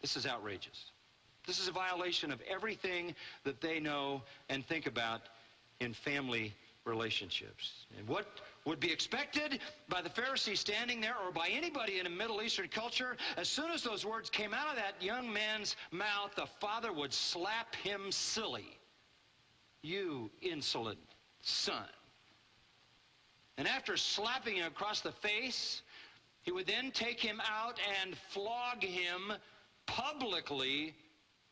This is outrageous. This is a violation of everything that they know and think about in family relationships. And what would be expected by the Pharisees standing there, or by anybody in a Middle Eastern culture, as soon as those words came out of that young man's mouth, the father would slap him silly. You insolent son. And after slapping him across the face, he would then take him out and flog him publicly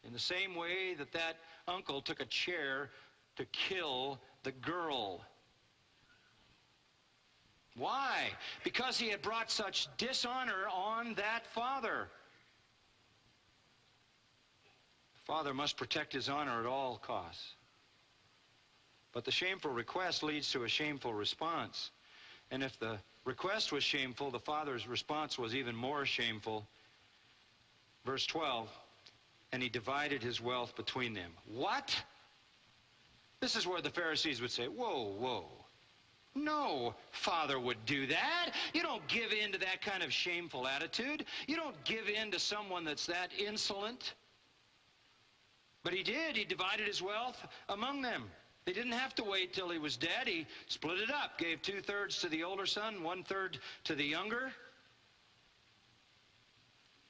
in the same way that that uncle took a chair to kill the girl. Why? Because he had brought such dishonor on that father. The father must protect his honor at all costs. But the shameful request leads to a shameful response. And if the request was shameful, the father's response was even more shameful. Verse 12, and he divided his wealth between them. What? This is where the Pharisees would say, whoa, whoa. No father would do that. You don't give in to that kind of shameful attitude. You don't give in to someone that's that insolent. But he did. He divided his wealth among them. They didn't have to wait till he was dead. He split it up, gave 2/3 to the older son, 1/3 to the younger.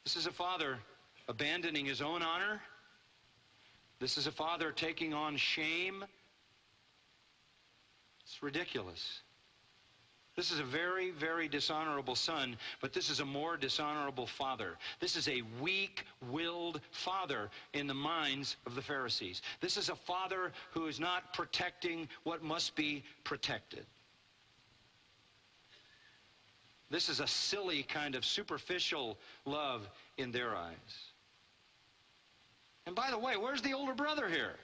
This is a father abandoning his own honor. This is a father taking on shame. It's ridiculous. This is a very, very dishonorable son, but this is a more dishonorable father. This is a weak-willed father in the minds of the Pharisees. This is a father who is not protecting what must be protected. This is a silly kind of superficial love in their eyes. And by the way, where's the older brother here?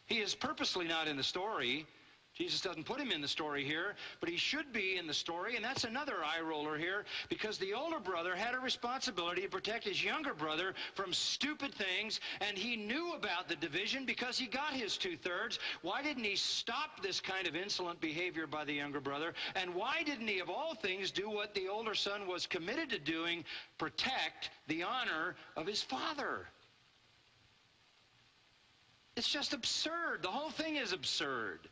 He is purposely not in the story. Jesus doesn't put him in the story here, but he should be in the story, and that's another eye roller here, because the older brother had a responsibility to protect his younger brother from stupid things, and he knew about the division because he got his 2/3. Why didn't he stop this kind of insolent behavior by the younger brother? And why didn't he, of all things, do what the older son was committed to doing, protect the honor of his father? It's just absurd. The whole thing is absurd.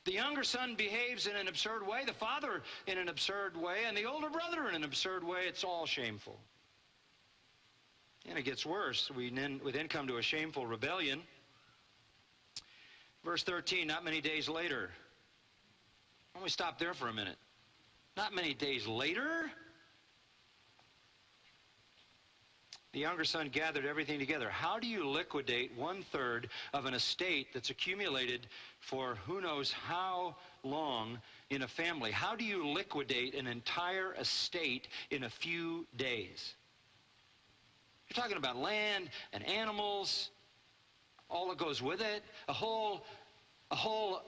The younger son behaves in an absurd way, the father in an absurd way, and the older brother in an absurd way. It's all shameful. And it gets worse. We then come to a shameful rebellion. Verse 13, not many days later. Why don't we stop there for a minute? Not many days later? The younger son gathered everything together. How do you liquidate 1/3 of an estate that's accumulated for who knows how long in a family? How do you liquidate an entire estate in a few days? You're talking about land and animals, all that goes with it, a whole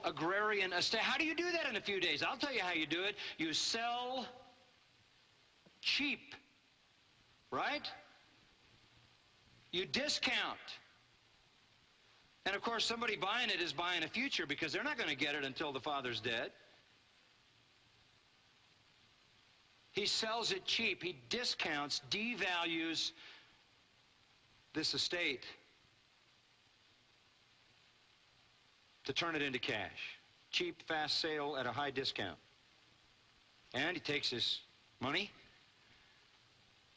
agrarian estate. How do you do that in a few days? I'll tell you how you do it. You sell cheap, right? You discount. And of course, somebody buying it is buying a future, because they're not going to get it until the father's dead. He sells it cheap. He discounts, devalues this estate to turn it into cash. Cheap, fast sale at a high discount. And he takes his money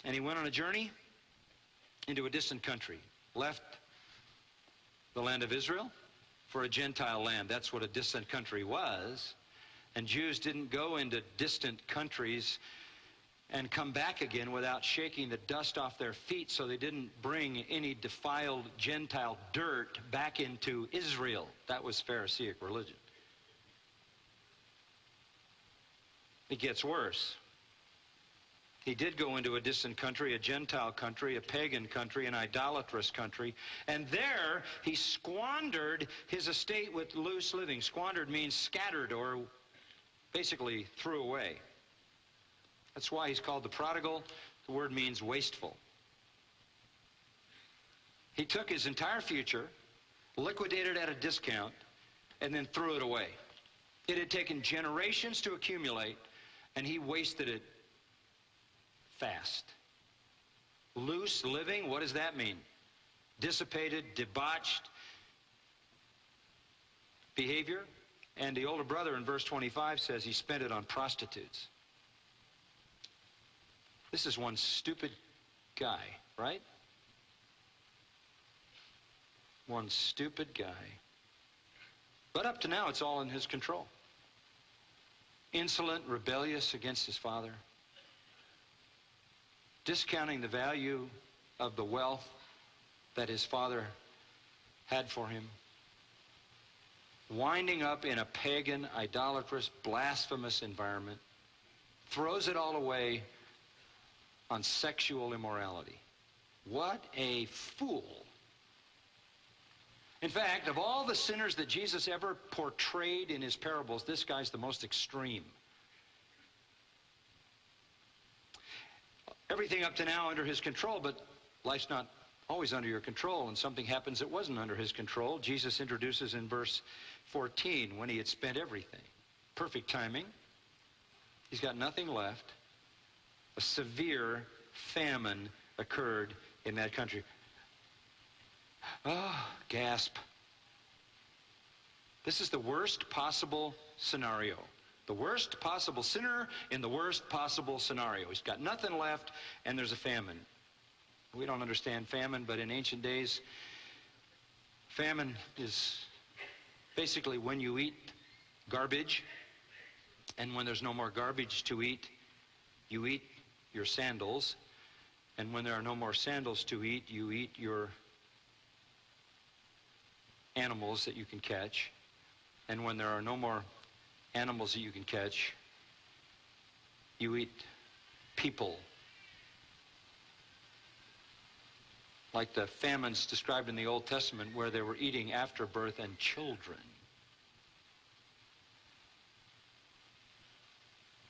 and he went on a journey into a distant country, left the land of Israel for a Gentile land. That's what a distant country was. And Jews didn't go into distant countries and come back again without shaking the dust off their feet, so they didn't bring any defiled Gentile dirt back into Israel. That was Pharisaic religion. It gets worse. He did go into a distant country, a Gentile country, a pagan country, an idolatrous country, and there he squandered his estate with loose living. Squandered means scattered, or basically threw away. That's why he's called the prodigal. The word means wasteful. He took his entire future, liquidated at a discount, and then threw it away. It had taken generations to accumulate, and he wasted it fast. loose living. What does that mean? Dissipated, debauched behavior. And the older brother in verse 25 says he spent it on prostitutes. This is one stupid guy, right? One stupid guy. But up to now, it's all in his control. Insolent, rebellious against his father. Discounting the value of the wealth that his father had for him. Winding up in a pagan, idolatrous, blasphemous environment. Throws it all away on sexual immorality. What a fool. In fact, of all the sinners that Jesus ever portrayed in his parables, this guy's the most extreme. Everything up to now under his control, but life's not always under your control, and something happens that wasn't under his control. Jesus introduces in verse 14 when he had spent everything. Perfect timing. He's got nothing left. A severe famine occurred in that country. Oh, gasp. This is the worst possible scenario. The worst possible sinner in the worst possible scenario. He's got nothing left, and there's a famine. We don't understand famine, but in ancient days, famine is basically when you eat garbage, and when there's no more garbage to eat, you eat your sandals, and when there are no more sandals to eat, you eat your animals that you can catch, and when there are no more animals that you can catch, you eat people. Like the famines described in the Old Testament where they were eating afterbirth and children.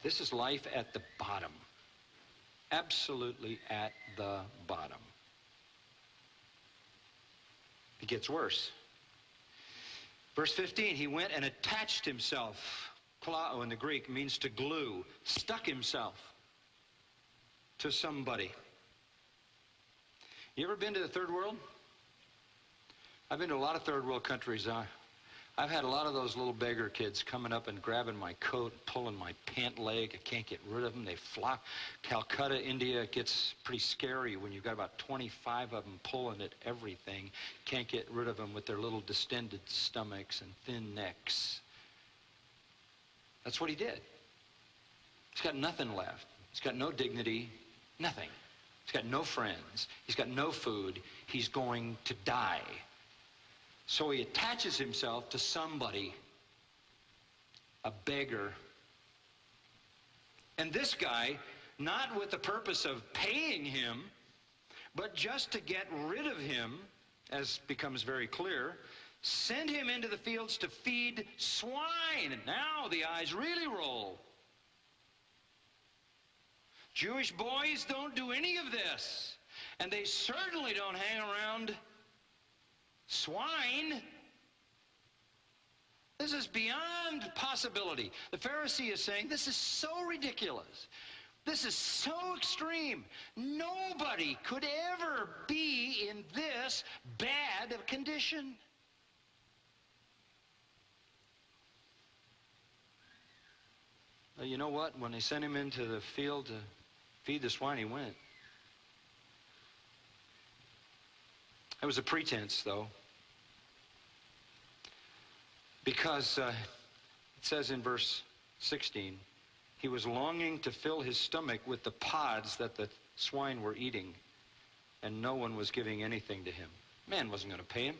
This is life at the bottom. Absolutely at the bottom. It gets worse. Verse 15, he went and attached himself. Klao in the Greek means to glue. Stuck himself to somebody. You ever been to the third world? I've been to a lot of third world countries. I've had a lot of those little beggar kids coming up and grabbing my coat, pulling my pant leg. I can't get rid of them. They flock. Calcutta, India, it gets pretty scary when you've got about 25 of them pulling at everything. Can't get rid of them with their little distended stomachs and thin necks. That's what he did. He's got nothing left. He's got no dignity, nothing. He's got no friends. He's got no food. He's going to die. So he attaches himself to somebody, a beggar. And this guy, not with the purpose of paying him, but just to get rid of him, as becomes very clear, sent him into the fields to feed swine. And now the eyes really roll. Jewish boys don't do any of this. And they certainly don't hang around swine. This is beyond possibility. The Pharisee is saying, this is so ridiculous. This is so extreme. Nobody could ever be in this bad of condition. Well, you know what? When they sent him into the field to feed the swine, he went. It was a pretense, though. Because it says in verse 16, he was longing to fill his stomach with the pods that the swine were eating, and no one was giving anything to him. Man wasn't going to pay him.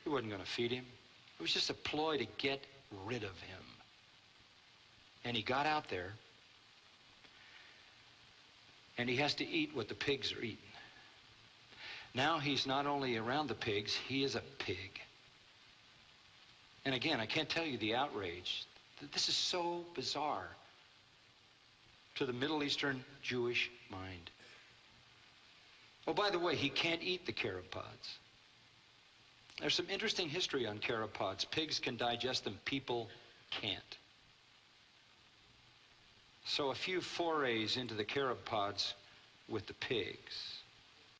He wasn't going to feed him. It was just a ploy to get rid of him. And he got out there, and he has to eat what the pigs are eating. Now he's not only around the pigs, he is a pig. And again, I can't tell you the outrage. This is so bizarre to the Middle Eastern Jewish mind. Oh, by the way, he can't eat the carob pods. There's some interesting history on carob pods. Pigs can digest them, people can't. So a few forays into the carob pods with the pigs.